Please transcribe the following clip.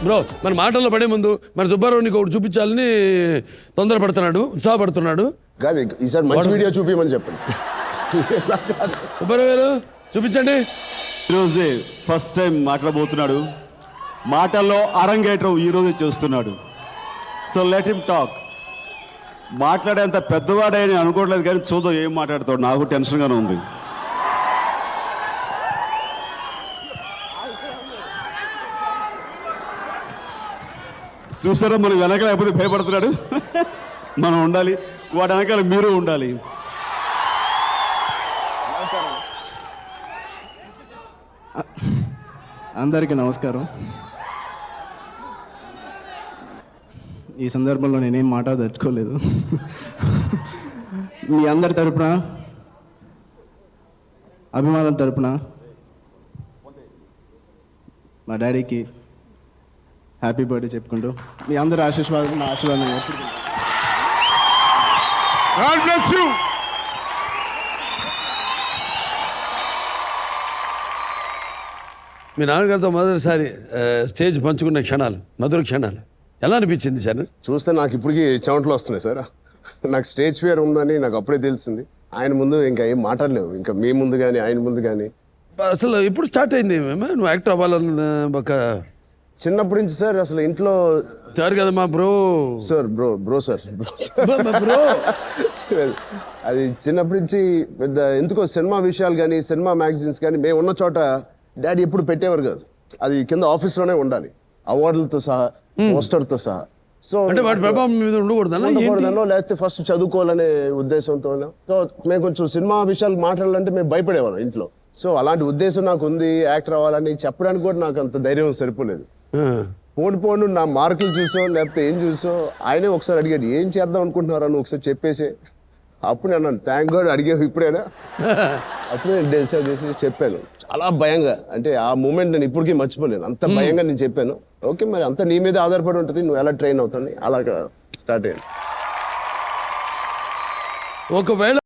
Bro మన మాటల్లో పడే ముందు మన సుబ్బారావు నీకు ఒకటి చూపించాలని తొందరపడుతున్నాడు, ఉత్సాహపడుతున్నాడు. కాదు ఈసారి మంచి వీడియో చూపించమని చెప్పండి. సుబ్బారావు గారు చూపించండి. ఈరోజే ఫస్ట్ టైం మాట్లాడబోతున్నాడు. మాటల్లో అరంగేట్రం ఈరోజు చేస్తున్నాడు. So let him talk. మాట్లాడేంత పెద్దవాడే అని అనుకోవట్లేదు, కానీ చూద్దాం ఏం మాట్లాడతాడు. నాకు టెన్షన్గానే ఉంది. చూసారా, మనం వెనకాల లేకపోతే భయపడుతున్నాడు. మనం ఉండాలి, వాడి వెనకాల మీరు ఉండాలి. అందరికీ నమస్కారం. ఈ సందర్భంలో నేనేం మాట్లాడదలుచుకోలేదు. మీ అందరి తరపున, అభిమానుల తరపున మా డాడీకి హ్యాపీ బర్త్డే చెప్పుకుంటూ మీ అందరి ఆశీర్వాదం, నా ఆశీర్వాదం ఎప్పుడు. God bless you. మీ నాన్నగారితో మొదటిసారి స్టేజ్ పంచుకున్న క్షణాలు, మధుర క్షణాలు ఎలా అనిపించింది సార్? చూస్తే నాకు ఇప్పటికీ చెమటలు వస్తున్నాయి సార్. నాకు స్టేజ్ ఫియర్ ఉందని నాకు అప్పుడే తెలిసింది. ఆయన ముందు ఇంకా ఏం మాట్లాడలేవు, ఇంకా మీ ముందు కానీ ఆయన ముందు కానీ. అసలు ఎప్పుడు స్టార్ట్ అయింది నువ్వు యాక్టర్ అవ్వాలని? ఒక చిన్నప్పటి నుంచి సార్. అసలు ఇంట్లో సార్ కదా మా bro sir, bro sir bro అది చిన్నప్పటి నుంచి పెద్ద ఎందుకో సినిమా విషయాలు కానీ సినిమా మ్యాగజైన్స్ కానీ మేము ఉన్న చోట డాడీ ఎప్పుడు పెట్టేవారు కాదు. అది కింద ఆఫీస్లోనే ఉండాలి, అవార్డులతో సహా, పోస్టర్తో సహా. సో అంటే వాటి ప్రభావం మీద ఉండకూడదనో లేకపోతే ఫస్ట్ చదువుకోవాలనే ఉద్దేశంతో. సో మేము కొంచెం సినిమా విషయాలు మాట్లాడాలంటే మేము భయపడేవాళ్ళం ఇంట్లో. సో అలాంటి ఉద్దేశం నాకు ఉంది, యాక్టర్ అవ్వాలని చెప్పడానికి కూడా నాకు అంత ధైర్యం సరిపోలేదు. పోను నా మార్కులు చూసో లేకపోతే ఏం చూసో ఆయనే ఒకసారి అడిగాడు, ఏం చేద్దాం అనుకుంటున్నారా నువ్వు ఒకసారి చెప్పేసి. అప్పుడు నేను అన్నాను, థ్యాంక్ గాడ్ అడిగావు ఇప్పుడైనా. అప్పుడు నేను డిసైడ్ చేసి చెప్పాను చాలా భయంగా. అంటే ఆ మూమెంట్ నేను ఇప్పటికీ మర్చిపోలేను, అంత భయంగా నేను చెప్పాను. ఓకే మరి అంతా నీ మీద ఆధారపడి ఉంటుంది, నువ్వు ఎలా ట్రైన్ అవుతాను. అలాగా స్టార్ట్ అయ్యాను. ఒకవేళ